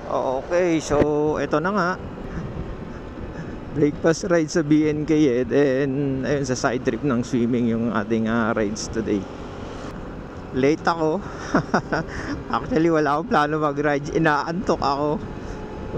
Okay, so ito na nga. Breakfast ride sa BNK then ayun sa side trip ng swimming yung ating rides today. Late ako. Actually wala akong plano mag-rides. Inaantok ako.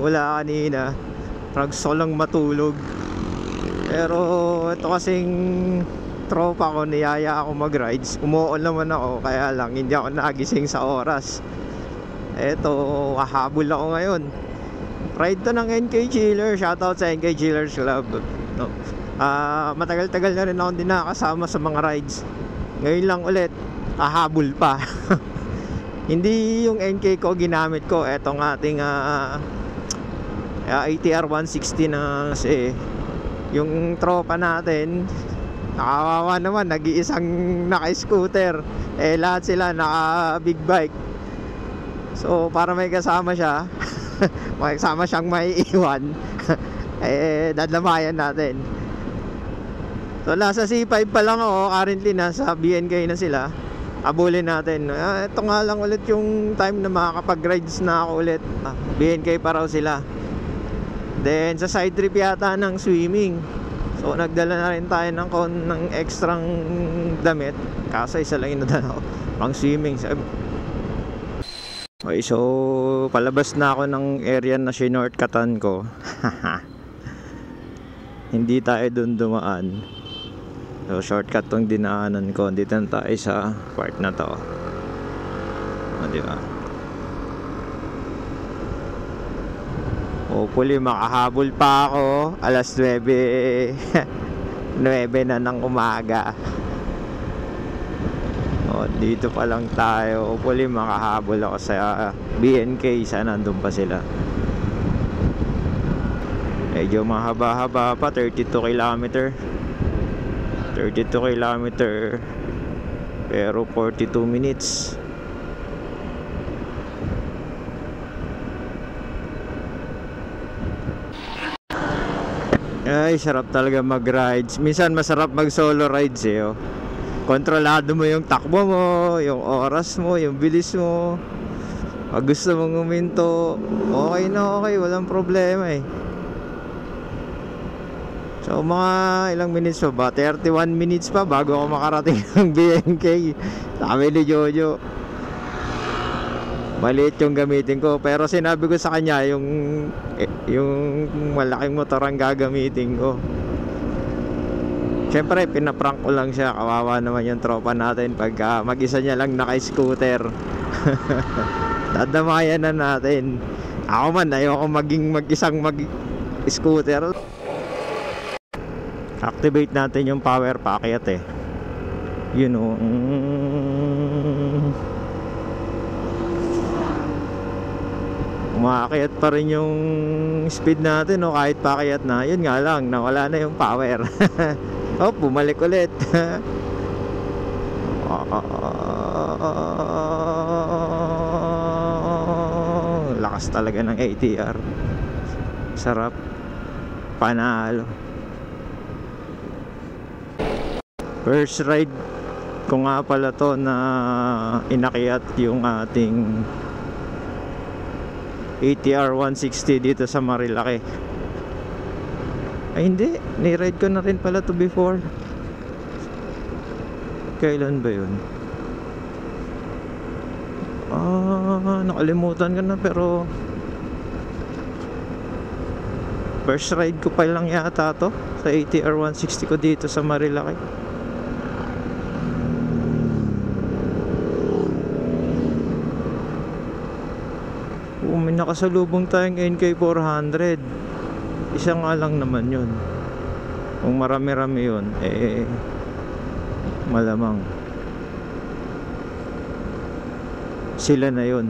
Wala kanina. Gusto ko lang matulog. Pero ito kasing tropa ko, niyaya ako mag-rides. Umuon naman ako, kaya lang hindi ako nagising sa oras. Eto, hahabol ako ngayon. Ride to ng NK Chiller. Shoutout sa NK Chillers Club, no? Matagal-tagal na rin ako din nakasama sa mga rides. Ngayon lang ulit, hahabol pa. Hindi yung NK ko ginamit ko. Etong ating ATR 160 na kasi yung tropa natin nakawawa naman, nag-iisang naka-scooter, lahat sila naka big bike. So para may kasama siya may kasama siyang maiiwan dadamayan natin. So nasa C5 pa lang ako currently, nasa BNK na sila. Abulin natin. Ito nga lang ulit yung time na makakapag-rides na ako ulit. BNK pa raw sila. Then sa side trip yata ng swimming. So nagdala na rin tayo ng extrang damit. Kaso isa lang yung nadala ko pang swimming. Okay, so palabas na ako ng area na shortcutan ko. Hindi tayo dun dumaan. So shortcut tong dinaanan ko. Dito na tayo sa part na to. Diba? Hopefully makahabol pa ako. Alas 9 9 na ng umaga. Dito pa lang tayo. Hopefully makahabol ako sa BNK. Sana nandun pa sila. Medyo mahaba-haba pa. 32 km 32 km pero 42 minutes. Ay, sarap talaga mag-rides. Minsan masarap mag-solo rides oh. Kontrolado mo yung takbo mo, yung oras mo, yung bilis mo. Pag gusto mong uminto, okay na okay, walang problema eh. So mga ilang minutes pa ba? 31 minutes pa bago ako makarating ng BNK. Sabi ni Jojo, maliit yung gamitin ko, pero sinabi ko sa kanya yung malaking motor ang gagamitin ko. Siyempre pinaprank ko lang siya. Kawawa naman yung tropa natin pagka mag-isa niya lang naka-scooter. Dadamayan na natin. Ako man, ayoko maging mag-isang mag-scooter. Activate natin yung power packet eh. You know. Umakyat pa rin yung speed natin no, kahit pakyat na. Yun nga lang, nawala na yung power. Oh, bumalik ulit. Lakas talaga ng ATR. Sarap. Panalo. First ride ko nga pala to na inakyat yung ating ATR 160 dito sa Marilaki. Ay hindi, ni-ride ko na rin pala to before. Kailan ba yun? Nakalimutan ko na, pero first ride ko pa lang yata to sa ATR 160 ko dito sa Marilaki. May nakasalubong tayong NK400. Isa nga lang naman yun. Kung marami-rami yun, malamang sila na yun.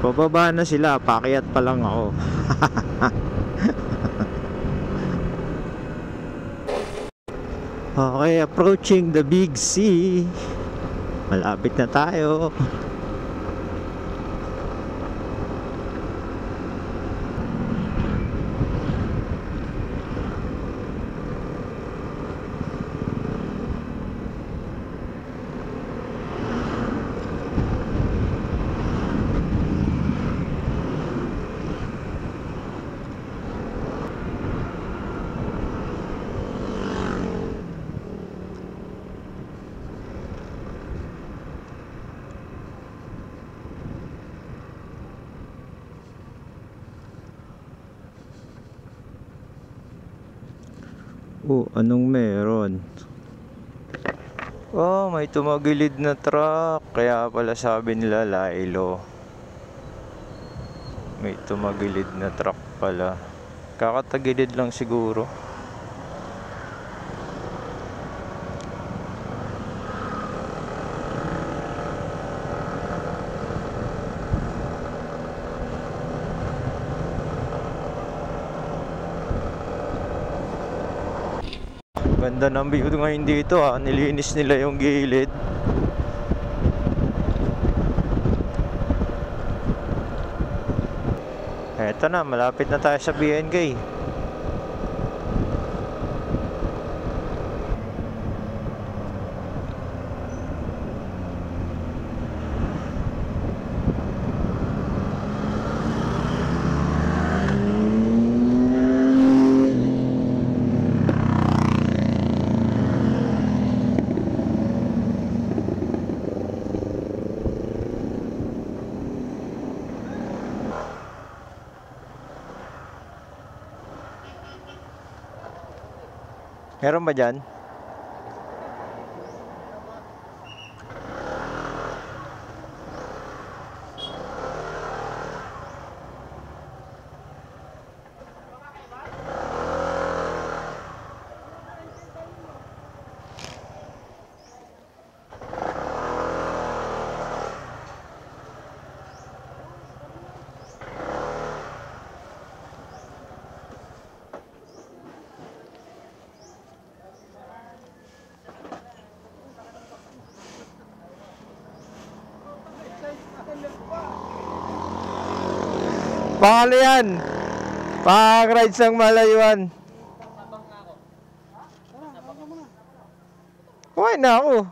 Pababa na sila, pakyat pa lang ako. Okay, approaching the Big C. Malapit na tayo. Anong meron? Oh, may tumagilid na truck. Kaya pala sabi nila Lailo. May tumagilid na truck pala. Kakatagilid lang siguro. Ganda ng view ngayon dito ha. Nilinis nila yung gilid. Eto na, malapit na tayo sa BNK. Meron ba dyan? Paano yan? Pang-rides ng malayuan. Kumain na ako.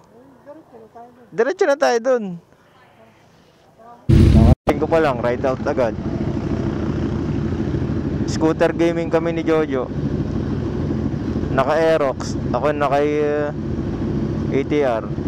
Diretso na tayo dun. Nakating ko pa lang, ride out agad. Scooter gaming kami ni Jojo. Naka-Aerox. Ako naka ATR.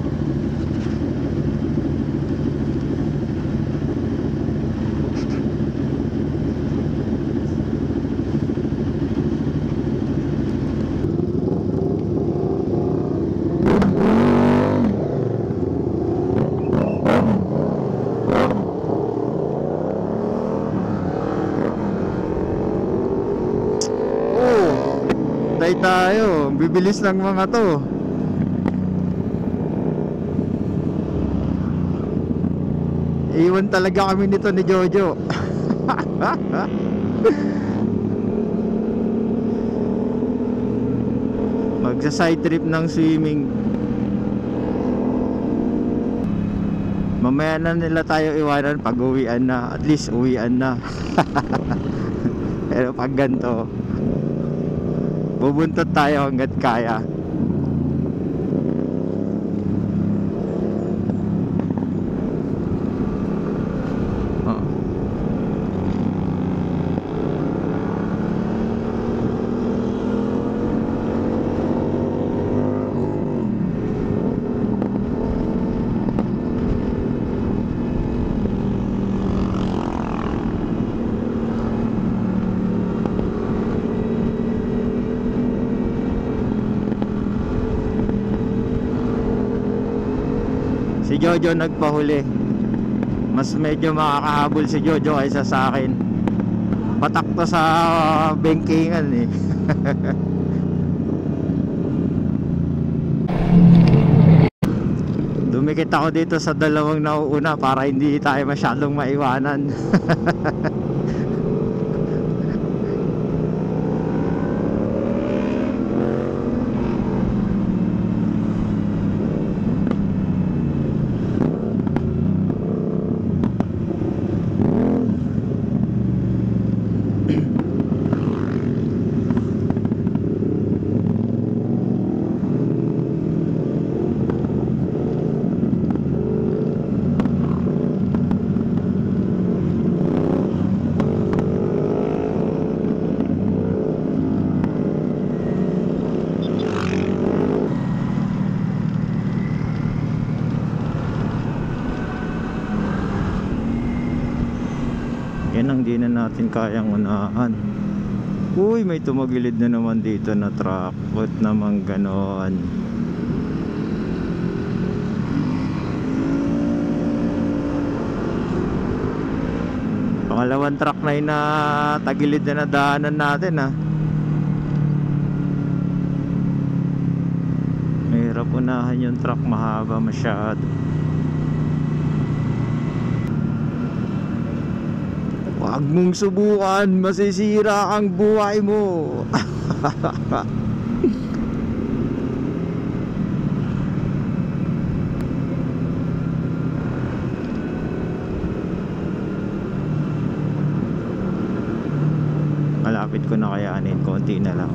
Tayo, bibilis lang mga to. Iwan talaga kami nito ni Jojo. Magsa-side trip ng swimming. Mamaya na nila tayo iwanan pag uwian na. At least uwian na. Pero pag ganito, bubuntot tayo hanggat kaya. Si Jojo nagpahuli. Mas medyo makakahabol si Jojo kaysa sa akin. Patak to sa bengkingan eh. Dumikit ako dito sa dalawang nauuna para hindi tayo masyadong maiwanan. Yan ang di na natin kayang unahan. Uy, may tumagilid na naman dito na truck. Ba't naman ganon? Pangalawang truck na yun na tagilid na nadaanan natin ah. Mahirap unahan yung truck, mahaba masyado. Huwag mong subukan, masisira ang buhay mo. Malapit ko na kayanin, konti na lang.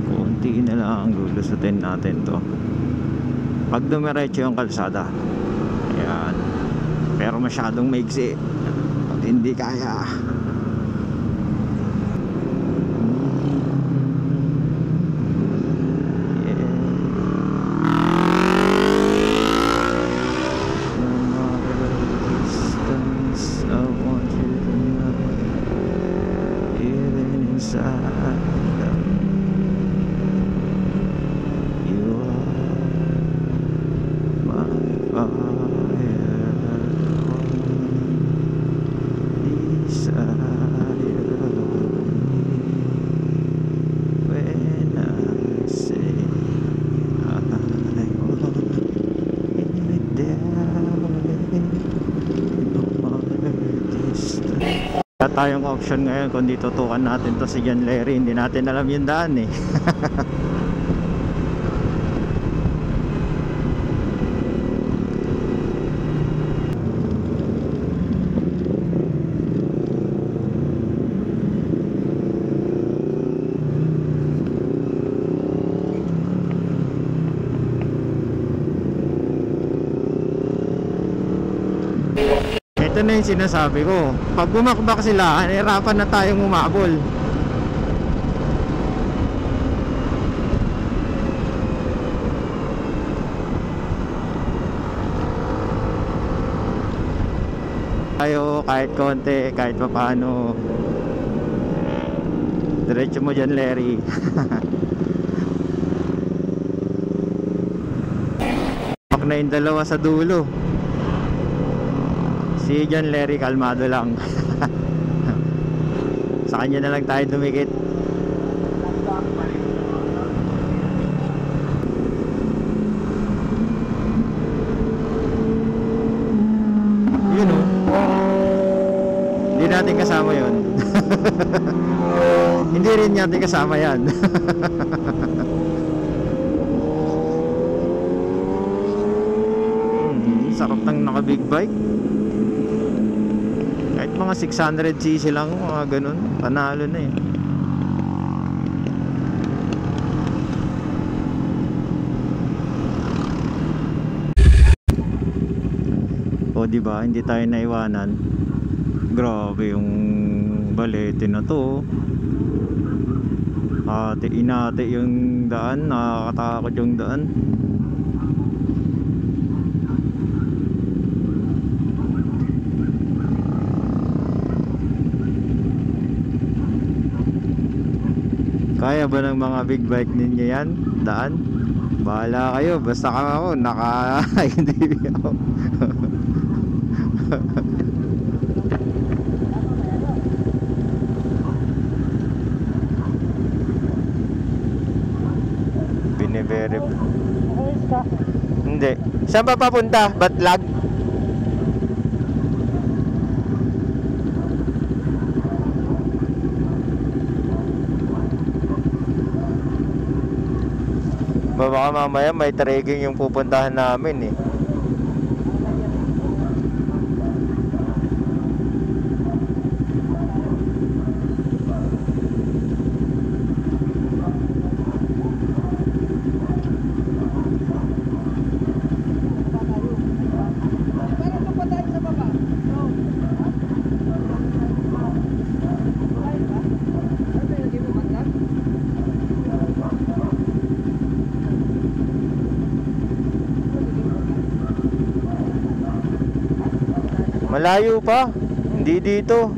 Konti na lang ang lulusutin natin to. Pag dumiretso yung kalsada, ayan. Pero masyadong maigsi, hindi kaya. Tayong option ngayon kung di tutukan natin to si John Larry, hindi natin alam yung daan eh. Ito na yung sinasabi ko. Pag bumakbak sila, hirapan na tayong umabol. Tayo kahit konti, kahit papaano. Diretso mo dyan, Larry. Pak na yung dalawa sa dulo. Si John Larry kalmado lang. Sa kanya na lang tayo dumikit. Yun o. Hindi natin kasama yun. Hindi rin natin kasama yan. Sarap ng naka big bike. Kahit mga 600cc lang, mga ganun, panalo na eh. O diba, hindi tayo naiwanan. Grabe yung balete na to. Inate yung daan, nakakatakot yung daan. Kaya ba ng mga big bike ninyo yan? Daan? Bahala kayo, basta ako hindi ako. Biniverify. Hindi. Saan ba papunta? Batlag? Baka mamaya may trekking yung pupuntahan namin eh. Malayo pa, hindi dito.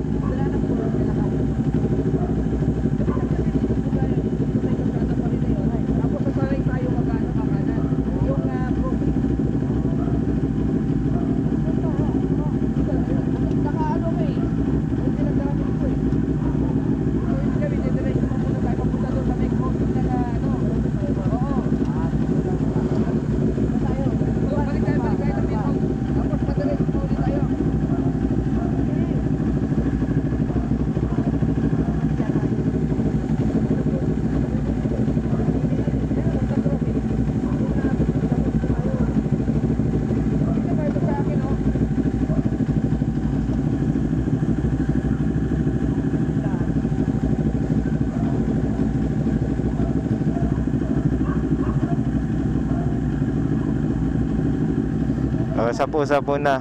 Oh, sapo na.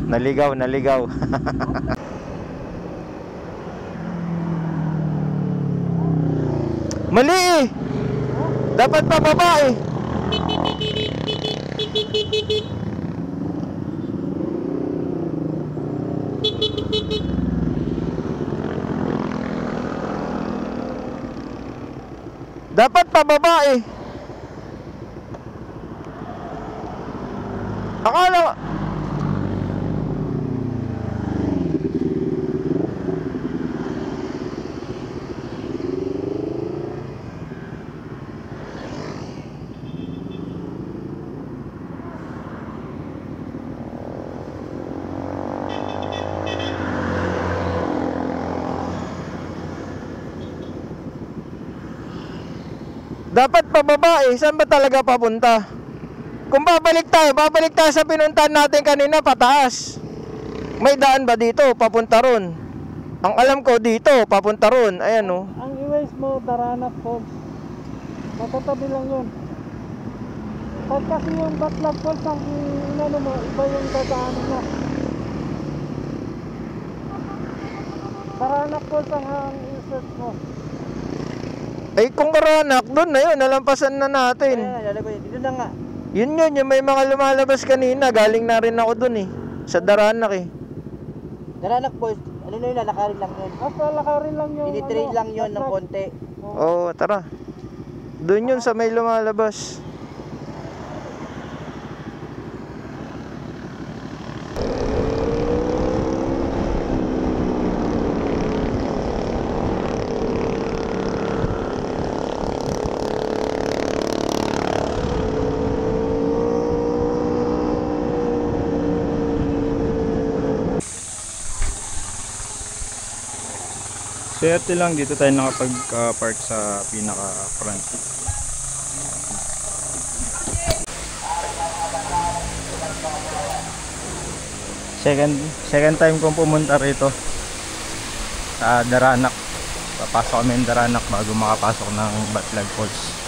Naligaw. Mali eh. Dapat pababa eh. Dapat pababa eh. Akala dapat pababa eh. Saan ba talaga papunta? Kung babalik tayo sa pinuntahan natin kanina, pataas. May daan ba dito? Papunta ron. Ang alam ko dito, papunta ron. Ayan oh. Ang i-waste mo, Daranak Falls. Matatabi lang yun. Pag kasi yung Batlag Falls, ang inano mo, iba yung dadaanan mo. Daranak Falls ang i-search mo. Ay kung Daranak, doon na yun. Nalampasan na natin. Dito na nga. Yun, yung may mga lumalabas kanina. Galing na rin ako doon eh. Sa Daranak eh. Daranak Falls, ano na yun, lalakarin lang yun. Lalakarin lang yun. Dinitrain lang yun ng konti. Oo, tara. Doon yun sa may lumalabas. Swerte lang dito tayo nakapag-park sa pinaka-front. Second time kong pumunta rito sa Daranak. Papasok kami ng Daranak bago makapasok ng Batlag Falls.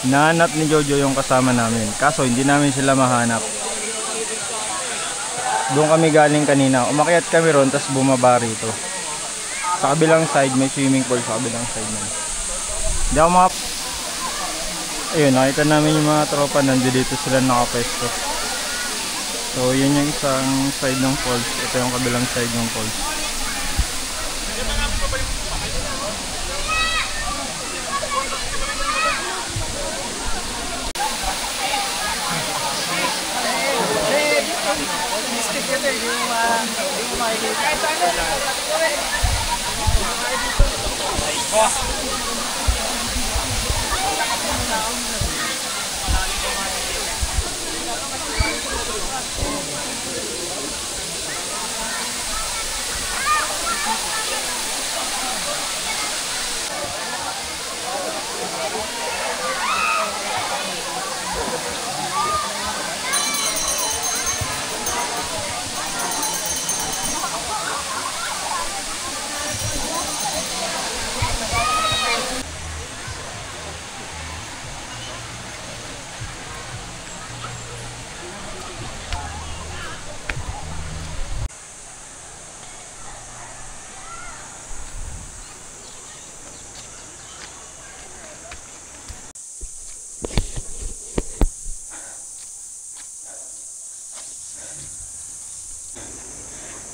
Nahanap ni Jojo yung kasama namin, kaso hindi namin sila mahanap. Doon kami galing kanina, umakyat kami ron, tapos bumaba rito. Sa kabilang side, may swimming pool sa kabilang side nun. Hindi ako ayun, nakita namin yung mga tropa, nandiyo dito sila nakapesto. So yun yung isang side ng falls, ito yung kabilang side ng falls.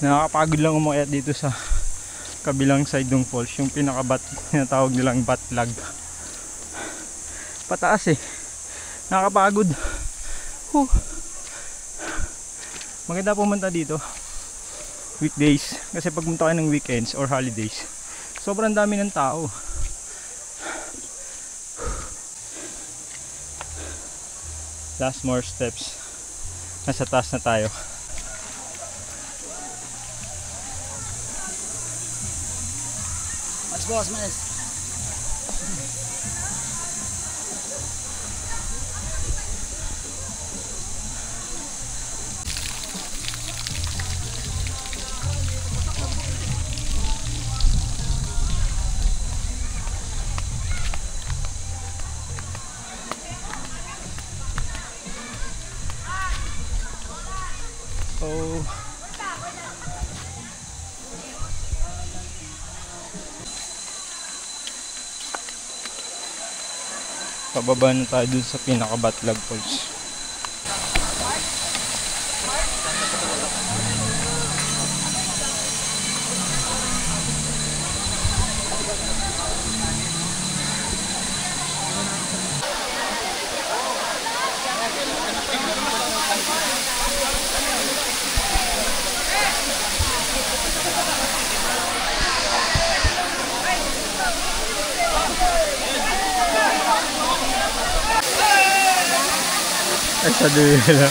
Nakakapagod lang umakyat dito sa kabilang side ng falls, yung pinaka-bat na tawag nilang Batlag. pataas eh. Nakakapagod. Maganda pumunta dito weekdays, kasi pag pumunta kayo ng weekends or holidays, sobrang dami ng tao. Last more steps. Nasa taas na tayo. Mas boss, mas. Oh. Pababa na tayo dun sa pinaka Batlag Falls. Ay, sa dulo.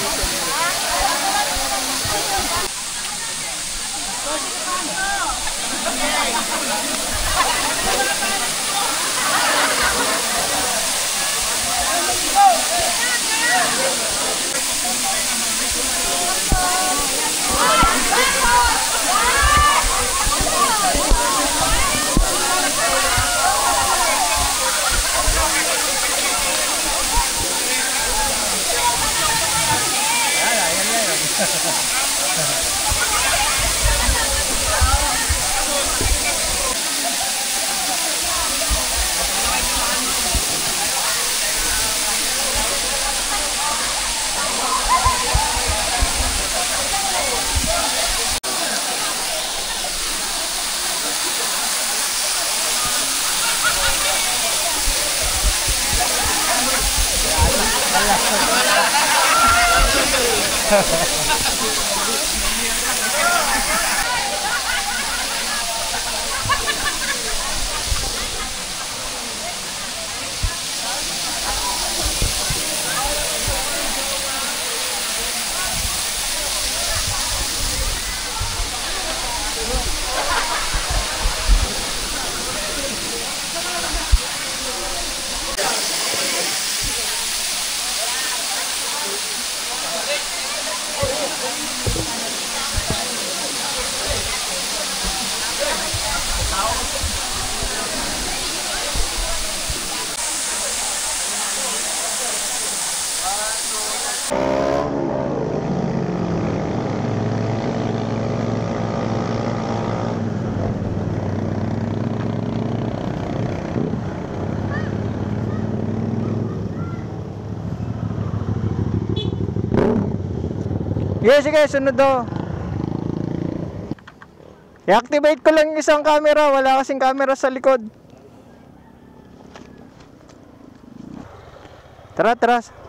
Sige, sunod do. I-activate ko lang yung isang camera, wala kasing camera sa likod. Tara.